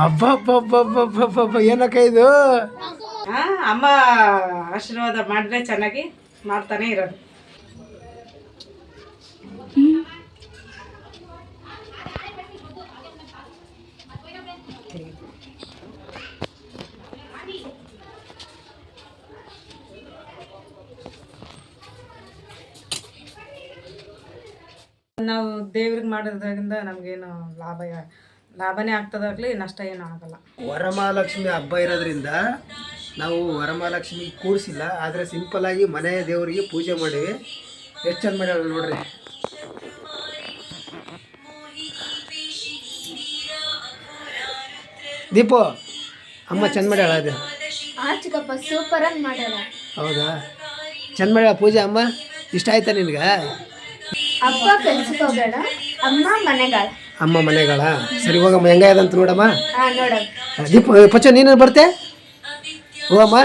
ಅಬ್ಬಬ್ಬಬ್ಬಬ್ಬಬ್ಬಬ್ಬ ಏನಕ್ಕ ಇದು? ಅಮ್ಮ ಆಶೀರ್ವಾದ ಮಾಡಿದ್ರೆ ಚೆನ್ನಾಗಿ ಮಾಡ್ತಾನೆ ಇರೋದು. ನಾವು ದೇವ್ರಿಗೆ ಮಾಡೋದ್ರಿಂದ ನಮಗೇನು ಲಾಭನೇ ಆಗ್ತದಾಗ್ಲಿ, ನಷ್ಟ ಏನೂ ಆಗಲ್ಲ. ವರಮಹಾಲಕ್ಷ್ಮಿ ಹಬ್ಬ ಇರೋದ್ರಿಂದ ನಾವು ವರಮಹಾಲಕ್ಷ್ಮಿ ಕೂಡಿಸಿಲ್ಲ, ಆದರೆ ಸಿಂಪಲ್ಲಾಗಿ ಮನೆ ದೇವರಿಗೆ ಪೂಜೆ ಮಾಡಿವಿ. ಎಷ್ಟು ಚಂದ ಮಾಡ್ಯಾಳ ನೋಡ್ರಿ. ದೀಪು ಅಮ್ಮ ಚಂದ ಮಾಡ್ಯಾಳ. ಅದು ಚಿಕ್ಕಪ್ಪ ಸೂಪರ್ ಆಗಿ ಮಾಡ್ಯಾಳ. ಹೌದಾ? ಚಂದ ಮಾಡ್ಯಾಳ ಪೂಜೆ. ಅಮ್ಮ ಇಷ್ಟ ಆಯ್ತಾ ನಿನ್ಗೆ? ಅಪ್ಪ ಕೆಲ್ಸಕ್ಕೆ ಹೋಗ್ಬೇಡ, ಅಮ್ಮ ಮನೆಗಾಳ. ಅಮ್ಮ ಮನೆಗಳ. ಸರಿ ಹೋಗಮ್ಮ, ಹೆಂಗಾಯದಂತ ನೋಡಮ್ಮ. ನೋಡ ದೀಪ ಪಚ್ಚ ನೀನು ಬರ್ತೆ ಹೋಗಮ್ಮ,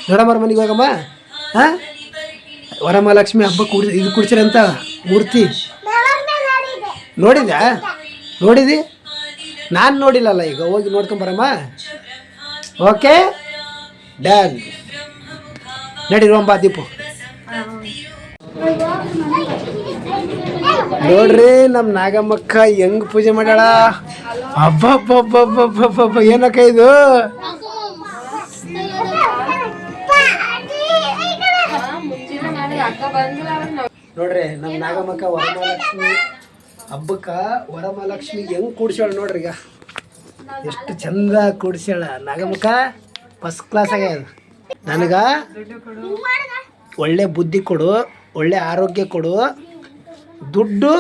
ನೋಡಮ್ಮರ ಮನೆಗೆ ಹೋಗಮ್ಮ. ಹಾಂ, ವರಮಹಾಲಕ್ಷ್ಮಿ ಹಬ್ಬ ಇದು ಕುಡಿಸಿರಂತ ಮೂರ್ತಿ ನೋಡಿದ್ಯಾ? ನೋಡಿದಿ? ನಾನು ನೋಡಿಲ್ಲಲ್ಲ. ಈಗ ಹೋಗಿ ನೋಡ್ಕೊಂಬರಮ್ಮ. Okay done. ನಡಿರುವಂಬ ದೀಪು. ನೋಡ್ರಿ ನಮ್ಮ ನಾಗಮ್ಮಕ್ಕ ಹೆಂಗ್ ಪೂಜೆ ಮಾಡ್ಯಾಳ. ಅಬ್ಬಬ್ಬಬ್ಬಬ್ಬಬ್ಬ ಏನಕ್ಕ ಇದು? ನೋಡ್ರಿ ನಮ್ಮ ನಾಗಮ್ಮಕ್ಕ ವರಮಹಾಲಕ್ಷ್ಮಿ ಹಬ್ಬಕ್ಕ ವರಮಹಾಲಕ್ಷ್ಮಿ ಹೆಂಗ್ ಕೂಡ್ಸ್ಯಾಳ ನೋಡ್ರಿ. ಈಗ ಎಷ್ಟು ಚಂದ ಕೂಡ್ಸ್ಯಾಳ ನಾಗಮ್ಮಕ್ಕ. ಫಸ್ಟ್ ಕ್ಲಾಸ್ ಆಗ್ಯದ. ನನಗ ಒಳ್ಳೆ ಬುದ್ಧಿ ಕೊಡು, ಒಳ್ಳೆ ಆರೋಗ್ಯ ಕೊಡು, ದುಡ್ಡು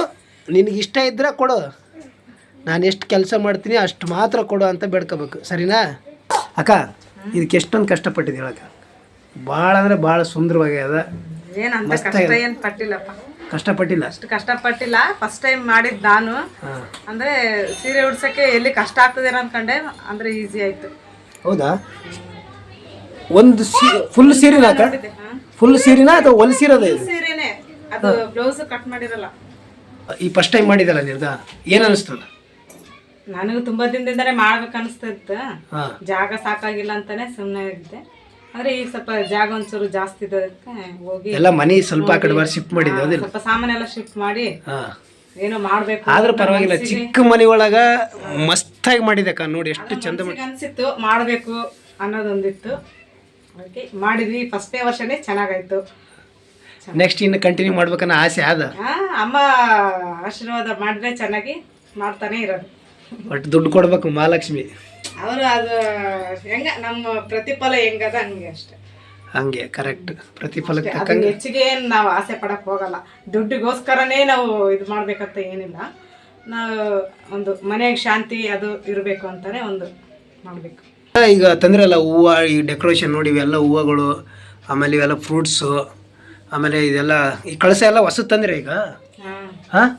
ನಿನಗಿಷ್ಟ ಇದ್ರೆ ಕೊಡು, ನಾನು ಎಷ್ಟು ಕೆಲಸ ಮಾಡ್ತೀನಿ ಅಷ್ಟು ಮಾತ್ರ ಕೊಡು ಅಂತ ಬೇಡ್ಕೋಬೇಕು. ಸರಿನಾ ಅಕ್ಕ? ಇದಕ್ಕೆ ಎಷ್ಟೊಂದು ಕಷ್ಟಪಟ್ಟಿದ್ದೆ ಹೇಳಕ್ಕ. ಭಾಳ ಅಂದರೆ ಭಾಳ ಸುಂದರವಾಗ್ಯದ. ಏನು ಪಟ್ಟಿಲ್ಲಪ್ಪ, ಕಷ್ಟಪಟ್ಟಿಲ್ಲ. ಅಷ್ಟು ಕಷ್ಟಪಟ್ಟಿಲ್ಲ. ಫಸ್ಟ್ ಟೈಮ್ ಮಾಡಿದ್ದು ನಾನು. ಅಂದರೆ ಸೀರೆ ಉಡ್ಸೋಕ್ಕೆ ಎಲ್ಲಿ ಕಷ್ಟ ಆಗ್ತದೇನೋ ಅಂದ್ಕೊಂಡೆ, ಅಂದರೆ ಈಸಿ ಆಯಿತು. ಹೌದಾ? ಒಂದು ಫುಲ್ ಸೀರೆನಾ ಅಕ್ಕ? ಫುಲ್ ಸೀರೆನಾ ಅಥವಾ ಹೊಲಿಸಿರೋದ? ಇದು ಸೀರೆನೇ, ಅದು ಬ್ಲೌಸ್ ಕಟ್ ಮಾಡಿರಲ್ಲ. ಈ ಫಸ್ಟ್ ಟೈಮ್ ಮಾಡಿದಲ್ಲ ನಿರ್ದ, ಏನು ಅನಿಸ್ತದ? ನನಗೂ ತುಂಬಾ ದಿನದಿಂದಲೇ ಮಾಡ್ಬೇಕು ಅನಿಸ್ತಿತ್ತು. ಜಾಗ ಸಾಕಾಗಿಲ್ಲ ಅಂತಾನೆ ಸುಮ್ಮನೆ ಇದ್ದೆ. ಆದ್ರೆ ಈಗ ಸ್ವಲ್ಪ ಜಾಗ ಒಂಚೂರು ಜಾಸ್ತಿ ಇದ್ದದಕ್ಕೆ ಹೋಗಿ ಎಲ್ಲ ಮನೆ ಸ್ವಲ್ಪ ಆ ಕಡೆ ಶಿಫ್ಟ್ ಮಾಡಿದ್ದೆ. ಸ್ವಲ್ಪ ಸಾಮಾನೆಲ್ಲ ಶಿಫ್ಟ್ ಮಾಡಿ ಏನೋ ಮಾಡ್ಬೇಕು. ಆದ್ರೂ ಪರವಾಗಿಲ್ಲ, ಚಿಕ್ಕ ಮನೆ ಒಳಗ ಮಸ್ತಾಗಿ ಮಾಡಿದಕ್ಕ. ನೋಡಿ ಎಷ್ಟು ಚಂದ ಅನ್ಸಿತ್ತು, ಮಾಡ್ಬೇಕು ಅನ್ನೋದೊಂದಿತ್ತು. ಅದಕ್ಕೆ ಮಾಡಿದ್ವಿ. ಫಸ್ಟ್ನೇ ವರ್ಷನೇ ಚೆನ್ನಾಗಾಯ್ತು. ನೆಕ್ಸ್ಟ್ ಇನ್ನು ಕಂಟಿನ್ಯೂ ಮಾಡ್ಬೇಕನ್ನೋ ಆಸೆ ಆದ. ಅಮ್ಮ ಆಶೀರ್ವಾದ ಮಾಡಿದ್ರೆ ಚೆನ್ನಾಗಿ ಮಾಡ್ತಾನೆ ಇರೋದು. ಬಟ್ ದುಡ್ಡು ಕೊಡ್ಬೇಕು ಮಹಾಲಕ್ಷ್ಮಿ. ಅವರು ಅದು ಹೆಂಗ ನಮ್ಮ ಪ್ರತಿಫಲ ಹೆಂಗದ ಹಂಗೆ ಅಷ್ಟೆ. ಹಂಗೆ ಕರೆಕ್ಟ್. ಪ್ರತಿಫಲಕ್ಕೆ ಹೆಚ್ಚಿಗೆ ಏನು ನಾವು ಆಸೆ ಪಡಕ್ ಹೋಗಲ್ಲ. ದುಡ್ಡಿಗೋಸ್ಕರನೇ ನಾವು ಇದು ಮಾಡ್ಬೇಕಂತ ಏನಿಲ್ಲ. ನಾವು ಒಂದು ಮನೆಗೆ ಶಾಂತಿ ಅದು ಇರಬೇಕು ಅಂತಾನೆ ಒಂದು ಮಾಡಬೇಕು. ಈಗ ತಂದ್ರಲ್ಲ ಹೂವು, ಈ ಡೆಕೋರೇಷನ್ ನೋಡಿ, ಇವೆಲ್ಲ ಹೂವುಗಳು, ಆಮೇಲೆ ಇವೆಲ್ಲ ಫ್ರೂಟ್ಸು, ಆಮೇಲೆ ಇದೆಲ್ಲ ಈ ಕಳಸ ಎಲ್ಲ ಹೊಸ ತಂದ್ರೆ ಈಗ. ಹಾಂ,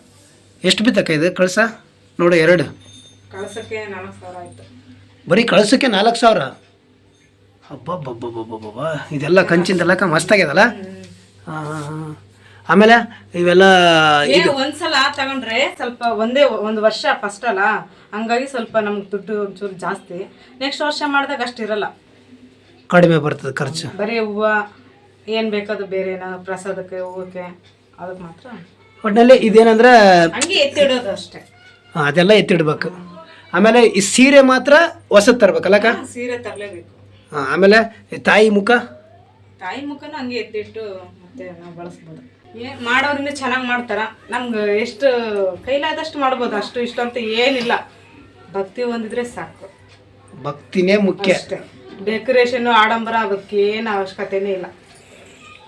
ಎಷ್ಟು ಬಿತ್ತಕ್ಕ ಇದು ಕಳಸ? ನೋಡು, 2 ಕಳಸಕ್ಕೆ 4,000 ಆಯ್ತು. ಬರೀ ಕಳಸಕ್ಕೆ 4,000? ಹಬ್ಬಬ್ಬಬ್ಬಬ್ಬಬ್ಬ, ಇದೆಲ್ಲ ಕಂಚಿಂದಲ್ಲಕ್ಕ ಮಸ್ತ್ ಆಗ್ಯದಲ್ಲ. ಹಾಂ ಹಾಂ ಹಾಂ. ಆಮೇಲೆ ಇವೆಲ್ಲ ಒಂದ್ಸಲ ತಗೊಂಡ್ರೆ ಸ್ವಲ್ಪ ಒಂದು ವರ್ಷ ಫಸ್ಟ್ ಅಲ್ಲ, ಹಂಗಾಗಿ ಸ್ವಲ್ಪ ನಮ್ಗೆ ದುಡ್ಡು ಒಂಚೂರು ಜಾಸ್ತಿ. ನೆಕ್ಸ್ಟ್ ವರ್ಷ ಮಾಡಿದಾಗ ಅಷ್ಟಿರಲ್ಲ, ಕಡಿಮೆ ಬರ್ತದೆ ಖರ್ಚು. ಬರೀ ಹೂವು ಏನು ಬೇಕದು ಬೇರೆ ಪ್ರಸಾದಕ್ಕೆ ಹೂವಕ್ಕೆ ಅದಕ್ಕೆ ಮಾತ್ರ. ಒಟ್ಟಿನಲ್ಲಿ ಇದೇನಂದ್ರೆ ಹಂಗೆ ಎತ್ತಿಡೋದು ಅಷ್ಟೇ. ಅದೆಲ್ಲ ಎತ್ತಿಡ್ಬೇಕು. ಆಮೇಲೆ ಈ ಸೀರೆ ಮಾತ್ರ ಹೊಸದು ತರ್ಬೇಕಲ್ಲಕ್ಕ? ಸೀರೆ ತರಲೇಬೇಕು. ಹಾಂ. ಆಮೇಲೆ ತಾಯಿ ಮುಖನೂ ಹಂಗೆ ಎತ್ತಿಟ್ಟು ಮತ್ತೆ ನಾವು ಬಳಸ್ಬೋದು. ಮಾಡೋದ್ರಿಂದ ಚೆನ್ನಾಗಿ ಮಾಡ್ತಾರ. ನಮ್ಗೆ ಎಷ್ಟು ಕೈಲಾದಷ್ಟು ಮಾಡ್ಬೋದು, ಅಷ್ಟು ಇಷ್ಟ ಅಂತ ಏನಿಲ್ಲ. ಭಕ್ತಿ ಒಂದಿದ್ರೆ ಸಾಕು. ಭಕ್ತಿನೇ ಮುಖ್ಯ ಅಷ್ಟೇ. ಡೆಕೋರೇಷನ್ ಆಡಂಬರ ಅದಕ್ಕೆ ಏನು ಅವಶ್ಯಕತೆನೇ ಇಲ್ಲ.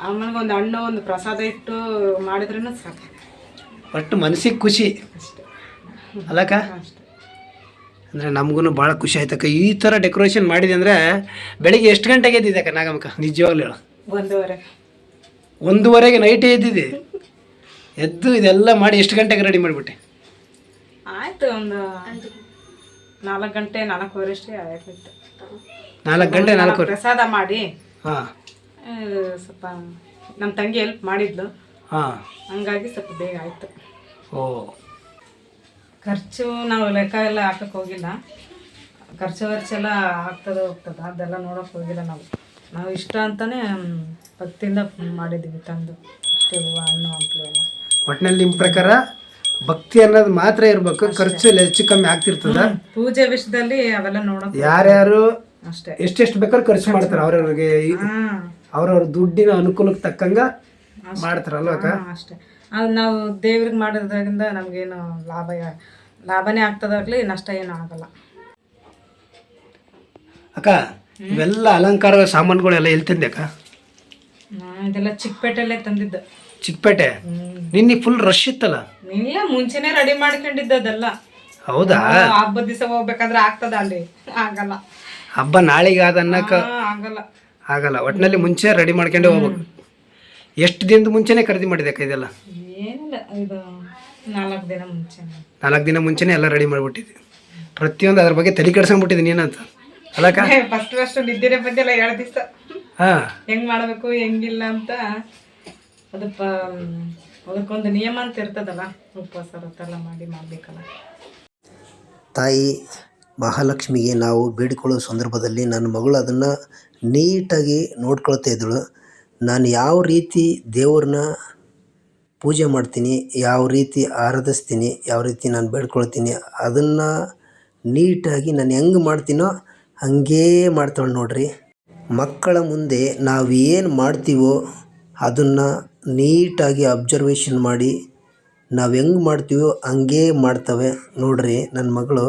ಆಮೇಲೆ ಒಂದು ಹಣ್ಣು ಒಂದು ಪ್ರಸಾದ ಇಟ್ಟು ಮಾಡಿದ್ರೂ ಸಾಕು. ಒಟ್ಟು ಮನಸ್ಸಿಗೆ ಖುಷಿ ಅಲ್ಲಕ್ಕ? ಅಂದರೆ ನಮಗೂ ಭಾಳ ಖುಷಿ ಆಯ್ತಕ್ಕ. ಈ ಥರ ಡೆಕೋರೇಷನ್ ಮಾಡಿದೆ ಅಂದರೆ ಬೆಳಿಗ್ಗೆ ಎಷ್ಟು ಗಂಟೆಗೆ ಎದ್ದಿದ್ದಕ್ಕ ನಾಗಮ್ಮಕ್ಕ? ನಿಜವಾಗ್ಲೂ ಹೇಳು. 1:30ಗೆ ನೈಟೇ ಎದ್ದಿದ್ದೆ. ಎದ್ದು ಇದೆಲ್ಲ ಮಾಡಿ ಎಷ್ಟು ಗಂಟೆಗೆ ರೆಡಿ ಮಾಡಿಬಿಟ್ಟೆ? ಆಯಿತು, ಒಂದು 4 ಗಂಟೆ 4:15 ಅಷ್ಟೇ ಆಯ್ತು. 4 ಗಂಟೆ 4 ಪ್ರಸಾದ ಮಾಡಿ. ಹಾಂ. ಸ್ವಲ್ಪ ನಮ್ಮ ತಂಗಿ ಹೆಲ್ಪ್ ಮಾಡಿದ್ಲು. ಹಾಂ. ಹಂಗಾಗಿ ಸ್ವಲ್ಪ ಬೇಗ ಆಯಿತು. ಓ. ಖರ್ಚು ನಾವು ಲೆಕ್ಕ ಎಲ್ಲ ಹಾಕಕ್ಕೆ ಹೋಗಿಲ್ಲ. ಖರ್ಚೆಲ್ಲ ಆಗ್ತದೆ ಹೋಗ್ತದೆ, ಅದೆಲ್ಲ ನೋಡೋಕೆ ಹೋಗಿಲ್ಲ ನಾವು ಇಷ್ಟ ಅಂತಾನೆ ಭಕ್ತಿಯಿಂದ ಮಾಡಿದ್ದೀವಿ ತಂದು ಅಷ್ಟೇ, ಹೂವು ಹಣ್ಣು ಹಂಪಲು ಎಲ್ಲ. ಒಟ್ಟಿನಲ್ಲಿ ನಿಮ್ಮ ಪ್ರಕಾರ ಭಕ್ತಿ ಅನ್ನೋದು ಮಾತ್ರ ಇರ್ಬೇಕು, ಖರ್ಚು ಹೆಚ್ಚು ಕಮ್ಮಿ ಆಗ್ತಿರ್ತದ. ಪೂಜೆ ವಿಷಯದಲ್ಲಿ ಅವೆಲ್ಲ ನೋಡೋಕೆ ಯಾರ್ಯಾರು ಅಷ್ಟೇ ಎಷ್ಟೆಷ್ಟು ಬೇಕಾದ್ರೂ ಖರ್ಚು ಮಾಡ್ತಾರೆ, ಅವ್ರವ್ರಿಗೆ ಅವ್ರವ್ರ ದುಡ್ಡಿನ ಅನುಕೂಲಕ್ಕೆ ತಕ್ಕಂಗ ಮಾಡ್ತಾರಲ್ವ ಅಕ್ಕ? ಅಷ್ಟೇ. ಅದು ನಾವು ದೇವ್ರಿಗೆ ಮಾಡೋದ್ರಿಂದ ನಮಗೇನು ಲಾಭನೇ ಆಗ್ತದಾಗ್ಲಿ, ನಷ್ಟ ಏನೂ ಆಗಲ್ಲ. ಅಕ್ಕ ಇವೆಲ್ಲ ಅಲಂಕಾರ ಸಾಮಾನುಗಳೆಲ್ಲ ಎಲ್ಲಿ ತಂದೆ ಅಕ್ಕ? ಇದೆಲ್ಲ ಚಿಕ್ಕಪೇಟೆಲ್ಲೇ ತಂದಿದ್ದು. ಚಿಕ್ಕಪೇಟೆ? ನಿನ್ನೆ ಫುಲ್ ರಶ್ ಇತ್ತಲ್ಲ? ಇಲ್ಲ, ಮುಂಚೆನೆ ರೆಡಿ ಮಾಡ್ಕೊಂಡಿದ್ದದೆಲ್ಲ. ಹೌದಾ? ಹಬ್ಬದ ದಿವಸ ಹೋಗ್ಬೇಕಾದ್ರೆ ಆಗ್ತದ ಅಲ್ಲಿ? ಆಗಲ್ಲ. ಹಬ್ಬ ನಾಳೆಗೆ ಆದನ್ನಕ ಆಗಲ್ಲ. ಒಟ್ಟಿನಲ್ಲಿ ಮುಂಚೆ ರೆಡಿ ಮಾಡ್ಕೊಂಡೆ ಹೋಗ್ಬೇಕು. ಎಷ್ಟು ದಿನದ ಮುಂಚೆನೆ ಖರೀದಿ ಮಾಡಿದೆ ಅಕ್ಕ ಇದೆಲ್ಲ? ಏನಿಲ್ಲ, ಇದು 4 ದಿನ ಮುಂಚೆ. 4 ದಿನ ಮುಂಚೆನೆ ಎಲ್ಲ ರೆಡಿ ಮಾಡಿಬಿಟ್ಟಿದ್ದೆ. ಪ್ರತಿಯೊಂದು ಅದ್ರ ಬಗ್ಗೆ ತಲೆ ಕೆಡ್ಸ್ಕೊಂಡ್ಬಿಟ್ಟಿದ್ದೀನಿ ಏನಂತ ಅಲ್ಲಕ್ಕ? ಫಸ್ಟ್ ನಿದ್ದೆನೆ ಬಂದಿಲ್ಲ 2 ದಿವಸ. ಹೆಂಗ್ ಮಾಡಬೇಕು ಹೆಂಗಿಲ್ಲ ಅಂತ. ಅದಕ್ಕೊಂದು ನಿಯಮ ಅಂತ ಇರ್ತದಲ್ಲ, ಉಪವಾಸ ವ್ರತೆಲ್ಲ ಮಾಡ್ಬೇಕಲ್ಲ. ತಾಯಿ ಮಹಾಲಕ್ಷ್ಮಿಗೆ ನಾವು ಬೇಡಿಕೊಳ್ಳೋ ಸಂದರ್ಭದಲ್ಲಿ ನನ್ನ ಮಗಳು ಅದನ್ನು ನೀಟಾಗಿ ನೋಡ್ಕೊಳ್ತಾ ಇದ್ದಳು. ನಾನು ಯಾವ ರೀತಿ ದೇವ್ರನ್ನ ಪೂಜೆ ಮಾಡ್ತೀನಿ, ಯಾವ ರೀತಿ ಆರಾಧಿಸ್ತೀನಿ, ಯಾವ ರೀತಿ ನಾನು ಬೇಡ್ಕೊಳ್ತೀನಿ, ಅದನ್ನು ನೀಟಾಗಿ ನಾನು ಹೆಂಗೆ ಮಾಡ್ತೀನೋ ಹಂಗೇ ಮಾಡ್ತಾಳೆ ನೋಡ್ರಿ. ಮಕ್ಕಳ ಮುಂದೆ ನಾವು ಏನು ಮಾಡ್ತೀವೋ ಅದನ್ನು ನೀಟಾಗಿ ಅಬ್ಸರ್ವೇಷನ್ ಮಾಡಿ ನಾವು ಹೆಂಗೆ ಮಾಡ್ತೀವೋ ಹಂಗೇ ಮಾಡ್ತವೆ ನೋಡ್ರಿ. ನನ್ನ ಮಗಳು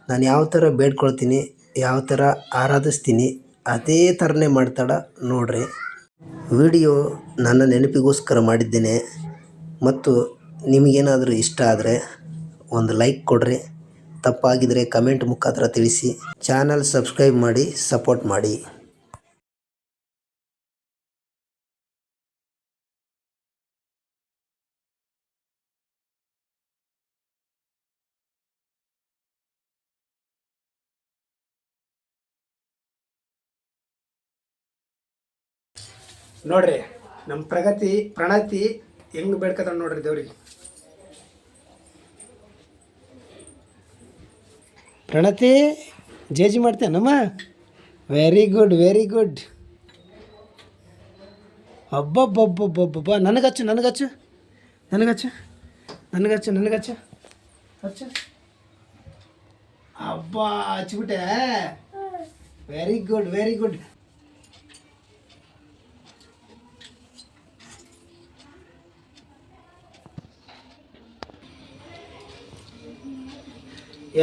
ನಾನು ಯಾವ ಥರ ಬೇಡ್ಕೊಳ್ತೀನಿ, ಯಾವ ಥರ ಆರಾಧಿಸ್ತೀನಿ ಅದೇ ಥರನೇ ಮಾಡ್ತಾಳೆ ನೋಡ್ರಿ. ವಿಡಿಯೋ ನನ್ನ ನೆನಪಿಗೋಸ್ಕರ ಮಾಡಿದ್ದೇನೆ. ಮತ್ತು ನಿಮಗೇನಾದರೂ ಇಷ್ಟ ಆದರೆ ಒಂದು ಲೈಕ್ ಕೊಡ್ರಿ, ತಪ್ಪಾಗಿದ್ದರೆ ಕಮೆಂಟ್ ಮುಖಾಂತರ ತಿಳಿಸಿ. ಚಾನಲ್ ಸಬ್ಸ್ಕ್ರೈಬ್ ಮಾಡಿ ಸಪೋರ್ಟ್ ಮಾಡಿ. ನೋಡ್ರಿ ನಮ್ಮ ಪ್ರಣತಿ ಹೆಂಗೆ ಬೇಡ್ಕತಾಳ ನೋಡ್ರಿ ದೇವ್ರಿಗೆ. ಪ್ರಣತಿ ಜೇಜಿ ಮಾಡ್ತೇನಮ್ಮ? Very good. ಹಬ್ಬಬ್ಬಬ್ಬಬ್ಬಬ್ಬ. ನನಗಚ್ಚು ಹಬ್ಬ ಹಚ್ಬಿಟ್ಟೆ. Very good.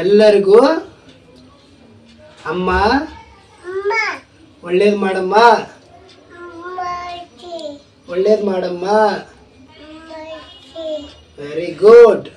ಎಲ್ಲರಿಗೂ ಅಮ್ಮ ಒಳ್ಳೇದು ಮಾಡಮ್ಮ, ಒಳ್ಳೇದು ಮಾಡಮ್ಮ. Very good.